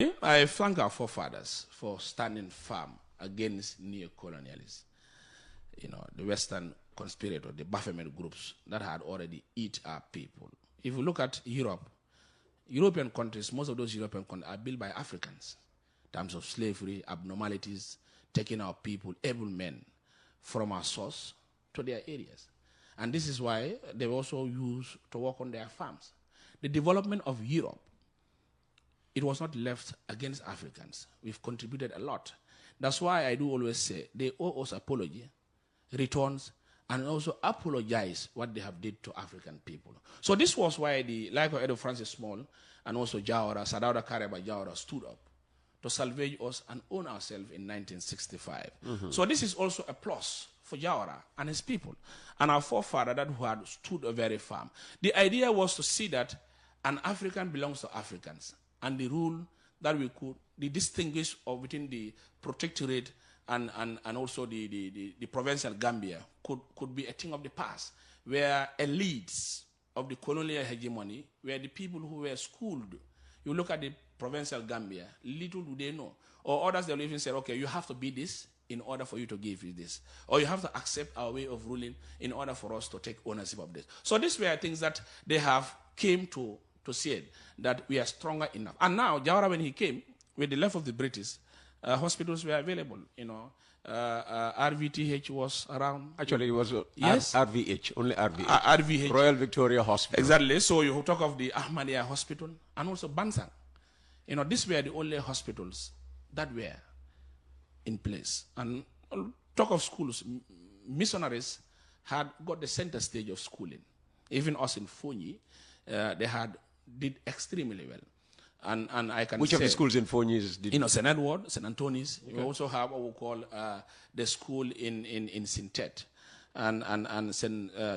I thank our forefathers for standing firm against neo-colonialism. You know, the Western conspirators, the Baphomet groups that had already eat our people. If you look at Europe, European countries, most of those European countries are built by Africans in terms of slavery, abnormalities, taking our people, able men, from our source to their areas. And this is why they were also used to work on their farms. The development of Europe, it was not left against Africans. We've contributed a lot. That's why I do always say they owe us apology, returns, and also apologize what they have did to African people. So this was why the like of Edo Francis Small and also Jawara, Sadauda Kareba Jawara stood up to salvage us and own ourselves in 1965. So this is also a plus for Jawara and his people and our forefather that who had stood very firm. The idea was to see that an African belongs to Africans, and the rule that we could distinguish between the protectorate and also the provincial Gambia could be a thing of the past, where elites of the colonial hegemony were the people who were schooled. You look at the provincial Gambia, little do they know. Or others, they'll even say, okay, you have to be this in order for you to give you this. Or you have to accept our way of ruling in order for us to take ownership of this. So these were things that they have came to see that we are stronger enough. And now, Jawara, when he came, with the left of the British, hospitals were available, you know. RVTH was around. Actually, it was yes? RVH, only RVH. RVH. Royal Victoria Hospital. Exactly. So you talk of the Ahmadiyya Hospital and also Bansang. You know, these were the only hospitals that were in place. And talk of schools, missionaries had got the center stage of schooling. Even us in Fonyi, they did extremely well. And I can Which say, of the schools in Fonyi did? You know, St. Edward, St. Antoni's. Okay. You also have what we call the school in Sintet. And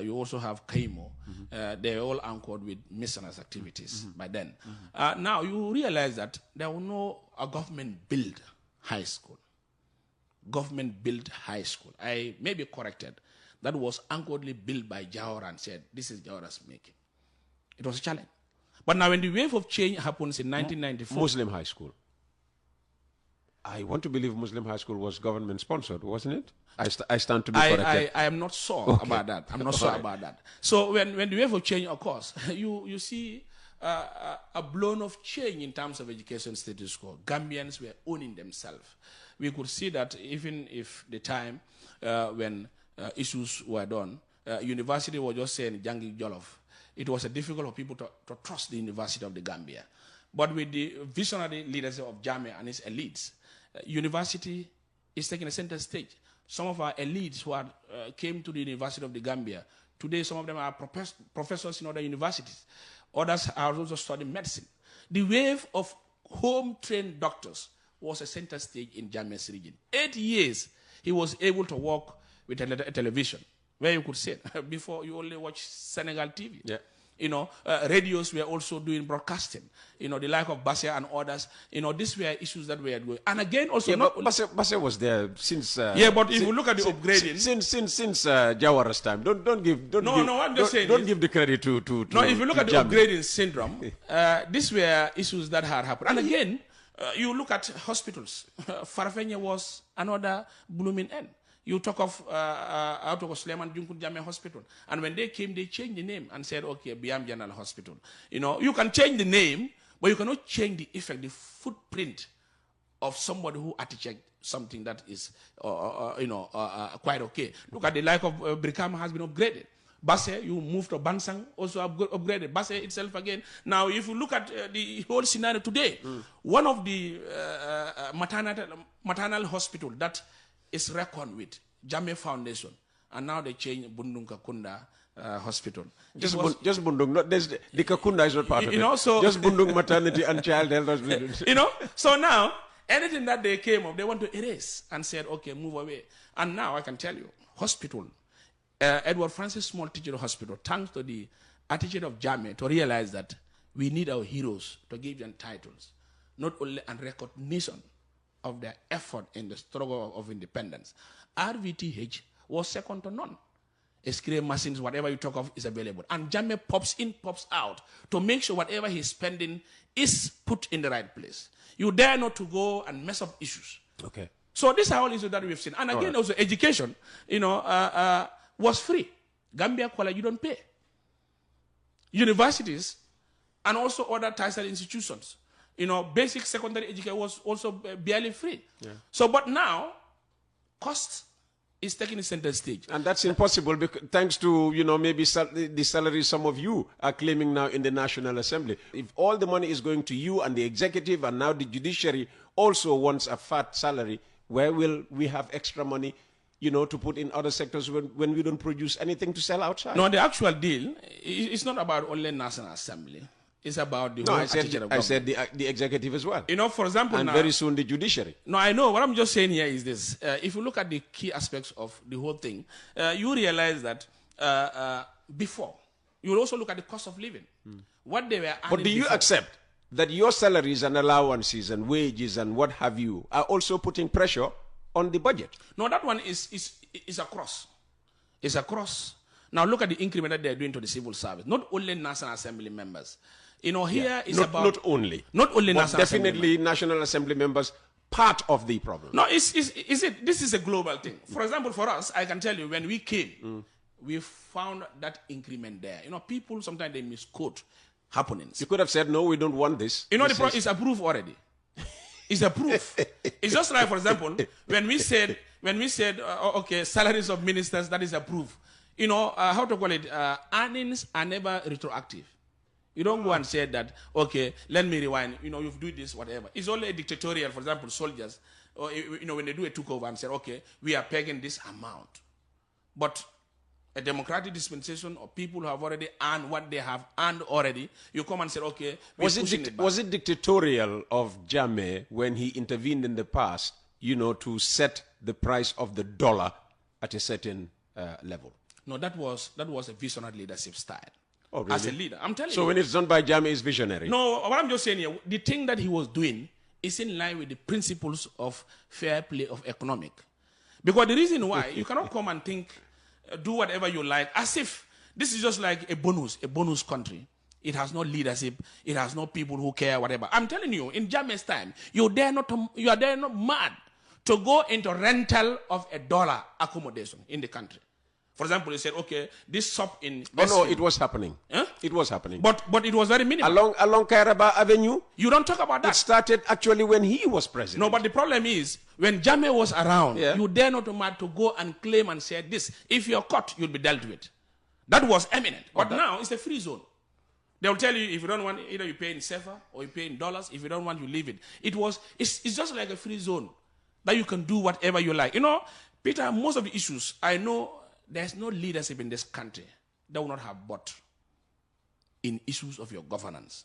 you also have Kaimo. They're all anchored with missionaries activities by then. Now you realize that there was no government-built high school. Government-built high school. I may be corrected. That was anchoredly built by Jawara and said, this is Jawara's making. It was a challenge. But now when the wave of change happens in 1994... Muslim high school. I want to believe Muslim high school was government-sponsored, wasn't it? I stand to be corrected. I am not sure about that. I'm not sure about that. So when the wave of change occurs, you see a blown of change in terms of education status quo. Gambians were owning themselves. We could see that even if the time when issues were done, university was just saying Jangi Jolof. It was difficult for people to trust the University of the Gambia. But with the visionary leadership of Jammeh and his elites, university is taking a center stage. Some of our elites who came to the University of the Gambia, today some of them are professors in other universities. Others are also studying medicine. The wave of home-trained doctors was a center stage in Jammeh's region. 8 years, he was able to work with a television, where you could sit. Before, you only watch Senegal TV. Yeah. You know, radios were also doing broadcasting. You know, the like of Basse and others. You know, these were issues that were going. And again, also... Yeah, but Basse was there since... yeah, but if you look at the upgrading... Since Jawara's time. Don't give the credit to No, if you look at the upgrading syndrome, these were issues that had happened. And again, you look at hospitals. Farafenye was another blooming end. You talk of out of Suleiman Junkun Jammeh Hospital. And when they came, they changed the name and said, okay, Biam General Hospital. You know, you can change the name, but you cannot change the effect, the footprint of somebody who architect something that is, quite okay. Look at the like of Brikama has been upgraded. Basse, you moved to Bansang, also upgraded. Basse itself again. Now, if you look at the whole scenario today, one of the maternal hospital that is reckoned with, Jammeh Foundation, and now they change Bundung Kakunda Hospital. Just Bundung, not the Kakunda is not part of it. Know, so just Bundung Maternity and Child Health Hospital. You know, so now, anything that they came up, they want to erase and said, okay, move away. And now I can tell you, hospital, Edward Francis Small Teaching Hospital, thanks to the attitude of Jammeh to realize that we need our heroes to give them titles, not only and recognition of their effort in the struggle of independence. RVTH was second to none. X-ray machines, whatever you talk of is available. And Jammeh pops in, pops out to make sure whatever he's spending is put in the right place. You dare not to go and mess up issues. Okay. So these are all issues that we've seen. And again, also education, was free. Gambia Kuala, you don't pay. Universities and also other tertiary institutions, basic secondary education was also barely free. Yeah. So, but now, cost is taking the center stage. And that's impossible because, thanks to, maybe the salaries some of you are claiming now in the National Assembly. If all the money is going to you and the executive and now the judiciary also wants a fat salary, where will we have extra money, to put in other sectors when we don't produce anything to sell outside? No, the actual deal is not about only National Assembly. It's about the whole attitude of government. I said the executive as well. For example, and now, very soon the judiciary. No, I know. What I'm just saying here is this. If you look at the key aspects of the whole thing, you realize that before, you will also look at the cost of living. What they were earning. But do you accept that your salaries and allowances and wages and what have you are also putting pressure on the budget? No, that one is across. It's across. Now look at the increment that they're doing to the civil service. Not only National Assembly members. Here is about... Not only National Assembly National Assembly members, part of the problem. No, this is a global thing. For example, for us, I can tell you, when we came, we found that increment there. People, sometimes they misquote happenings. You could have said, no, we don't want this. It's approved already. It's approved. It's just like, for example, when we said, okay, salaries of ministers, that is approved. How to call it, earnings are never retroactive. You don't go and say that, okay, let me rewind, you've do this, whatever. It's only a dictatorial, for example, soldiers, or, when they do a takeover and say, okay, we are pegging this amount. But a democratic dispensation of people who have already earned what they have earned already, you come and say, okay, was it dictatorial of Jammeh when he intervened in the past, to set the price of the dollar at a certain level? No, that was a visionary leadership style. Oh, really? As a leader, I'm telling you. So when it's done by Jammeh, it's visionary? No, what I'm just saying here, the thing that he was doing is in line with the principles of fair play of economic. Because the reason why, you cannot come and think, do whatever you like, as if this is just like a bonus country. It has no leadership. It has no people who care, whatever. I'm telling you, in Jammeh's time, you are there not mad to go into rental of $1 accommodation in the country. For example, he said, okay, this shop in... it was happening. Huh? It was happening. But it was very minimal. Along Kairaba Avenue? You don't talk about that. It started actually when he was president. No, but the problem is, when Jammeh was around, you dare not to go and claim and say this. If you're caught, you'll be dealt with. That was eminent. But now, it's a free zone. They'll tell you, if you don't want, either you pay in sefa or you pay in dollars. If you don't want, you leave it. It's just like a free zone that you can do whatever you like. Peter, most of the issues, I know there's no leadership in this country that will not have bought in issues of your governance.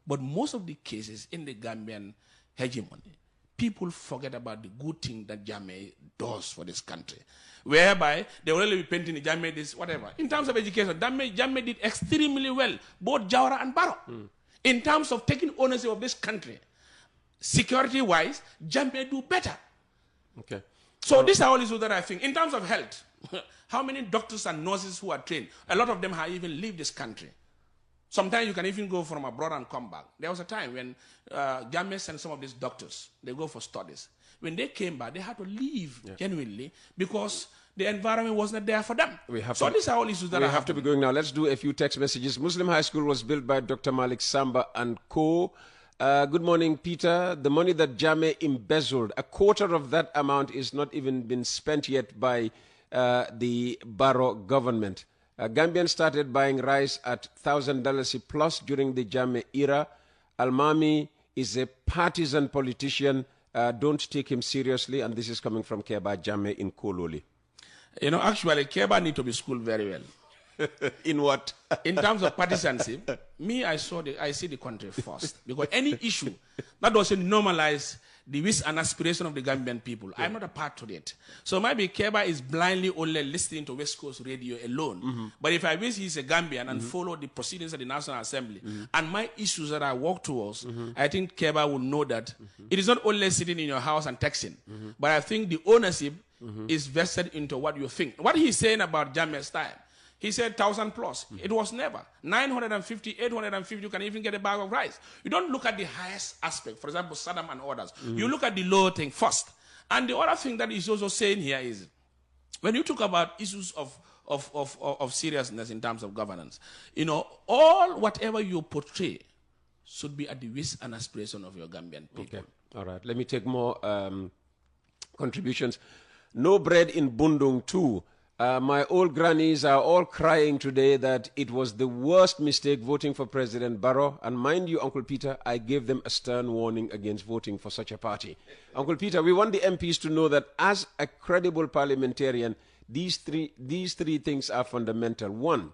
But most of the cases in the Gambian hegemony, people forget about the good thing that Jammeh does for this country. Whereby they will only be painting Jammeh this, whatever. In terms of education, Jammeh did extremely well, both Jawara and Barrow. In terms of taking ownership of this country, security-wise, Jammeh do better. Okay. So these are all issues that I think. In terms of health, how many doctors and nurses who are trained? A lot of them have even left this country. Sometimes you can even go from abroad and come back. There was a time when Jammeh sent some of these doctors, they go for studies. When they came back, they had to leave genuinely because the environment was not there for them. So these are all issues that we have to be going now. Let's do a few text messages. Muslim High School was built by Dr. Malik Samba and co. Good morning, Peter. The money that Jammeh embezzled, a quarter of that amount is not even been spent yet by the Barrow government. Gambian started buying rice at $1,000 plus during the Jammeh era. Almami is a partisan politician. Don't take him seriously. And this is coming from Keba Jammeh in Kololi. Actually, Keba need to be schooled very well. In what? In terms of partisanship, I see the country first. Because any issue that doesn't normalize the wish and aspiration of the Gambian people, I'm not a part of it. So maybe Keba is blindly only listening to West Coast radio alone. But if I wish he's a Gambian and follow the proceedings of the National Assembly and my issues that I work towards, I think Keba will know that it is not only sitting in your house and texting, but I think the ownership is vested into what you think. What he's saying about Jammeh's time, he said 1,000 plus. It was never. 950, 850, you can even get a bag of rice. You don't look at the highest aspect, for example, Saddam and others. You look at the lower thing first. And the other thing that he's also saying here is, when you talk about issues of seriousness in terms of governance, you know, whatever you portray should be at the wish and aspiration of your Gambian people. Okay. All right. Let me take more contributions. No bread in Bundung too. My old grannies are all crying today that it was the worst mistake voting for President Barrow. And mind you, Uncle Peter, I gave them a stern warning against voting for such a party. Uncle Peter, we want the MPs to know that as a credible parliamentarian, these three things are fundamental. One,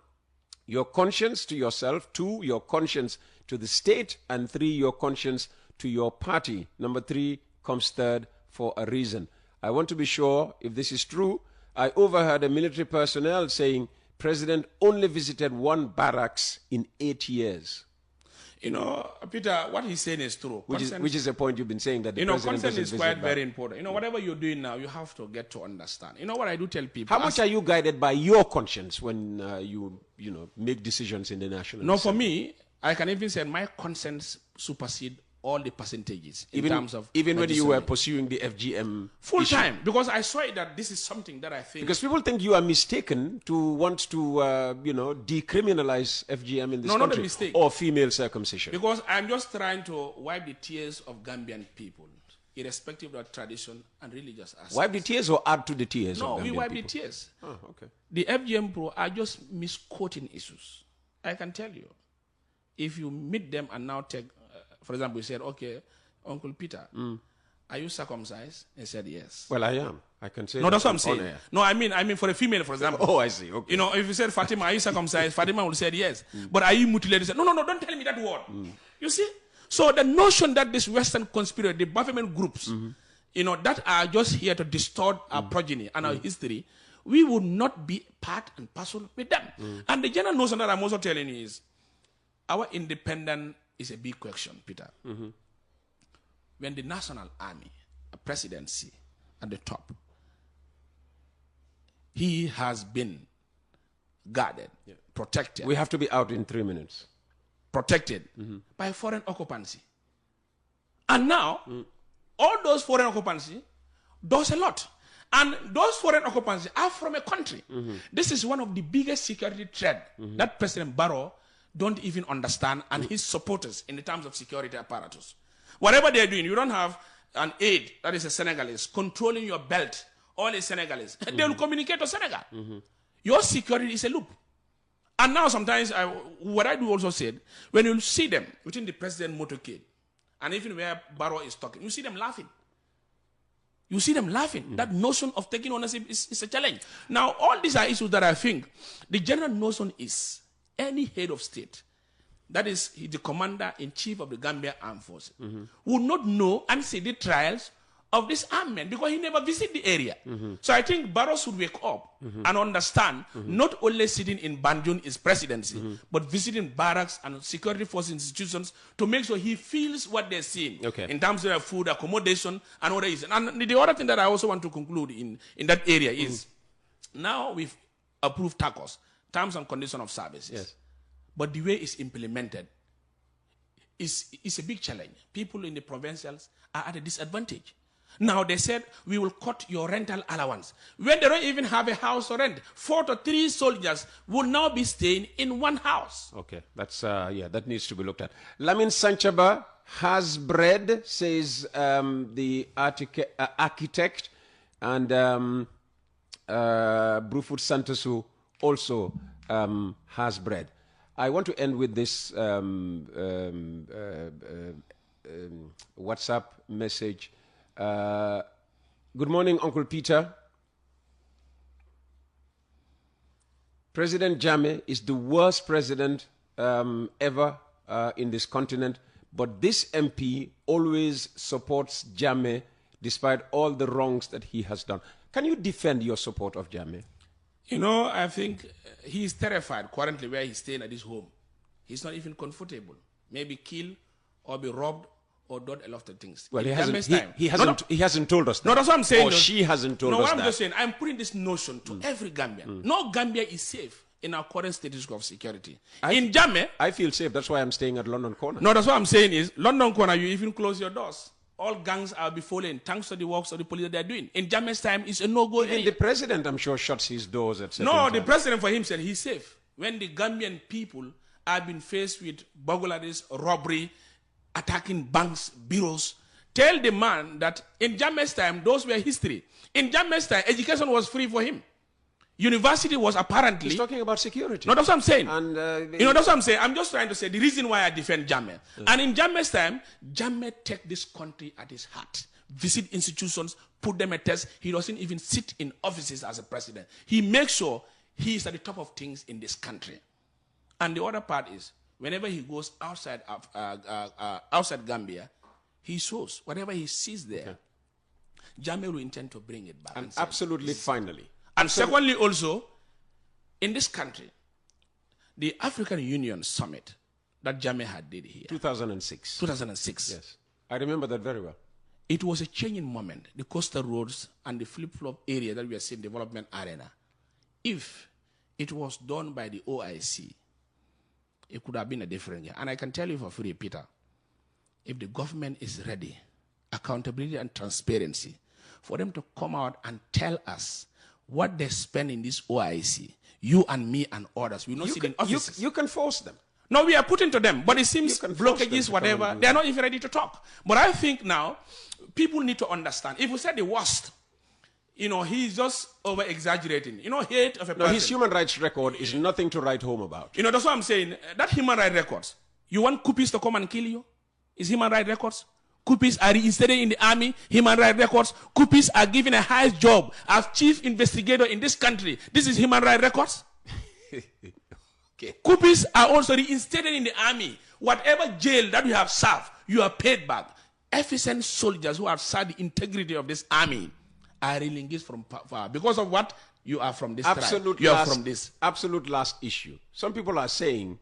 your conscience to yourself. Two, your conscience to the state. And three, your conscience to your party. Number three comes third for a reason. I want to be sure if this is true. I overheard a military personnel saying President only visited one barracks in 8 years. You know, Peter, what he's saying is true. Which is a point you've been saying that the president consent is quite very important. You know, whatever you're doing now, you have to get to understand. You know what I do tell people? How much are you guided by your conscience when you make decisions in the national? No, for me, I can even say my conscience supersedes all the percentages in terms of even when you were pursuing the FGM full issue. Time, because I saw it that this is something that I think, because people think you are mistaken to want to decriminalize FGM in this country, not a mistake, or female circumcision, because I'm just trying to wipe the tears of Gambian people, irrespective of tradition and religious aspects. Wipe the tears or add to the tears? No, of we Gambian wipe people? the tears. Oh, okay. The FGM pro are just misquoting issues. I can tell you, if you meet them and now take, for example, you said, okay, Uncle Peter, are you circumcised? He said, yes. Well, I am. I can say no, that's what I'm saying. Air. No, I mean for a female, for example. Oh, I see. Okay. You know, if you said, Fatima, are you circumcised? Fatima would say yes. But are you mutilated? Say, no, don't tell me that word. You see? So the notion that this Western conspiracy, the government groups, that are just here to distort our progeny and our history, we would not be part and parcel with them. And the general notion that I'm also telling you is, our independence is a big question, Peter. When the national army, a presidency at the top, he has been guarded, protected. We have to be out in 3 minutes. Protected by foreign occupancy. And now, all those foreign occupancy does a lot. And those foreign occupancy are from a country. This is one of the biggest security threats that President Barrow don't even understand, and his supporters in the terms of security apparatus. Whatever they're doing, you don't have an aide that is a Senegalese controlling your belt, all is Senegalese. They will communicate to Senegal. Your security is a loop. And now sometimes, what I do also said, when you see them within the president motorcade, and even where Barrow is talking, you see them laughing. You see them laughing. That notion of taking ownership is a challenge. Now, all these are issues that I think the general notion is any head of state, that is the commander-in-chief of the Gambia Armed Forces, would not know and see the trials of this armament because he never visited the area. So I think Barrow should wake up and understand not only sitting in Banjul is presidency, but visiting barracks and security force institutions to make sure he feels what they're seeing in terms of food, accommodation, and other issues. And the other thing that I also want to conclude in that area is now we've approved TACOS, Terms and Conditions of Services. Yes. But the way it's implemented is a big challenge. People in the provincials are at a disadvantage. Now they said, we will cut your rental allowance. When they don't even have a house to rent, 4 to 3 soldiers will now be staying in one house. Okay, that's, that needs to be looked at. Lamin Sanchaba has bread, says the architect, and Brufut Santosu also has bread. I want to end with this WhatsApp message. Good morning, Uncle Peter. President Jammeh is the worst president ever in this continent, but this MP always supports Jammeh despite all the wrongs that he has done. Can you defend your support of Jammeh? You know, I think he's terrified currently where he's staying at his home. He's not even comfortable. Maybe killed or be robbed or done a lot of things. Well, in he hasn't told us that. No, that's what I'm saying. Or she hasn't told us that. No, what I'm just saying, I'm putting this notion to every Gambian. No Gambia is safe in our current status of security. In Jammeh, I feel safe. That's why I'm staying at London Corner. No, that's what I'm saying is, London Corner, you even close your doors. All gangs are befallen thanks to the works of the police that they're doing. In Jammeh's time, it's a no-go area. The president, I'm sure, shuts his doors at certain No, times. the president for him said he's safe. When the Gambian people have been faced with burglaries, robbery, attacking banks, bureaus, tell the man that in Jammeh's time, those were history. In Jammeh's time, education was free for him. University was apparently... He's talking about security. No, that's what I'm saying. And, that's what I'm saying. I'm just trying to say the reason why I defend Jammeh. And in Jammeh's time, Jammeh take this country at his heart. Visit institutions, put them a test. He doesn't even sit in offices as a president. He makes sure he is at the top of things in this country. And the other part is, whenever he goes outside Gambia, he shows whatever he sees there. Jammeh will intend to bring it back. And absolutely, finally. And secondly, also, in this country, the African Union Summit that Jammeh had did here. 2006. 2006. Yes. I remember that very well. It was a changing moment, the coastal roads and the flip-flop area that we are seeing development arena. If it was done by the OIC, it could have been a different year. And I can tell you for free, Peter, if the government is ready, accountability and transparency, for them to come out and tell us what they spend in this OIC, you and me and others, we will not sit in offices. You can force them. No, we are putting to them, but it seems blockages, whatever, they are not even ready to talk. But I think now, people need to understand. If we say the worst, he's just over-exaggerating. Hate of a person. No, his human rights record is nothing to write home about. That's what I'm saying. That human rights records, you want Kupis to come and kill you? Is human rights records? Kupis are reinstated in the army, human rights records. Kupis are given a highest job as chief investigator in this country. This is human rights records. Okay. Kupis are also reinstated in the army. Whatever jail that you have served, you are paid back. Efficient soldiers who have served the integrity of this army are relinquished from power. Because of what? You are from this tribe. You are from this. Absolute last issue. Some people are saying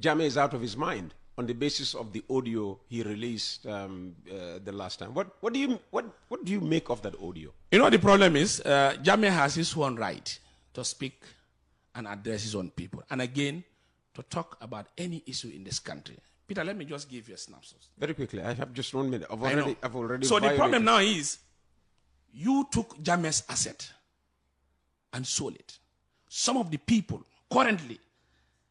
Jammeh is out of his mind on the basis of the audio he released the last time. What do you make of that audio? The problem is Jammeh has his own right to speak and address his own people. And again, to talk about any issue in this country. Peter, let me just give you a snapshot. Very quickly. I have just 1 minute. I've already So the problem now is, you took Jammeh's asset and sold it. Some of the people, currently,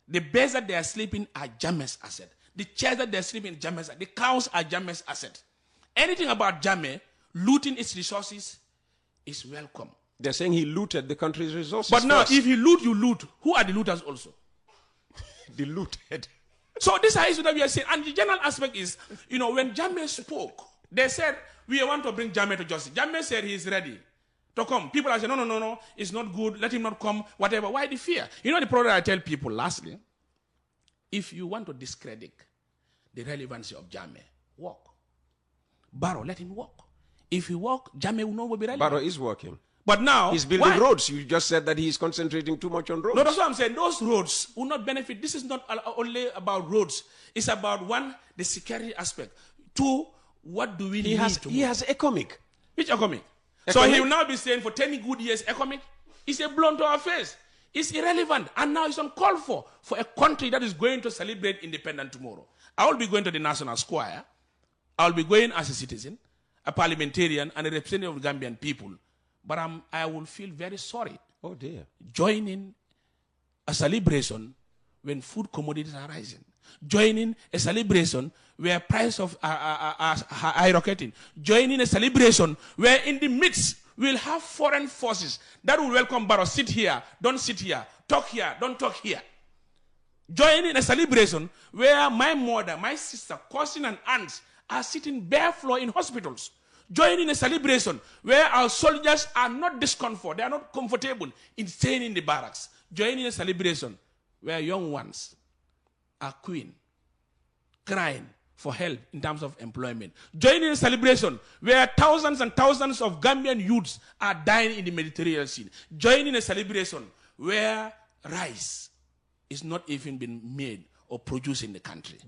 the beds that they are sleeping are Jammeh's asset. The chairs that they're sleeping in Jammeh's asset. The cows are Jammeh's asset. Anything about Jammeh, looting its resources, is welcome. They're saying he looted the country's resources. But now, if you loot, you loot. Who are the looters also? The looted. So this is what we are saying. And the general aspect is, when Jammeh spoke, they said, we want to bring Jammeh to justice. Jammeh said he is ready to come. People are saying, no, it's not good. Let him not come, whatever. Why the fear? The problem I tell people, lastly, if you want to discredit the relevancy of Jammeh, walk. Barrow, let him walk. If he walk, Jammeh will not be relevant. Barrow is working. But now, he's building roads. You just said that he's concentrating too much on roads. No, that's what I'm saying. Those roads will not benefit. This is not only about roads. It's about, one, the security aspect. Two, what do we need to He has economic. Which economic? So he will now be saying for 10 good years economic. It's a blown to our face. It's irrelevant. And now it's uncalled for a country that is going to celebrate independence tomorrow. I will be going to the National Square. I will be going as a citizen, a parliamentarian, and a representative of the Gambian people. But I will feel very sorry. Oh dear. Joining a celebration when food commodities are rising. Joining a celebration where price of are skyrocketing. Joining a celebration where in the midst we'll have foreign forces that will welcome Barrow. Sit here, don't sit here. Talk here, don't talk here. Joining a celebration where my mother, my sister, cousin and aunts are sitting bare floor in hospitals. Joining a celebration where our soldiers are not discomfort, they are not comfortable in staying in the barracks. Joining a celebration where young ones are crying for help in terms of employment. Joining a celebration where thousands and thousands of Gambian youths are dying in the Mediterranean Sea. Joining a celebration where rice is not even being made or produced in the country.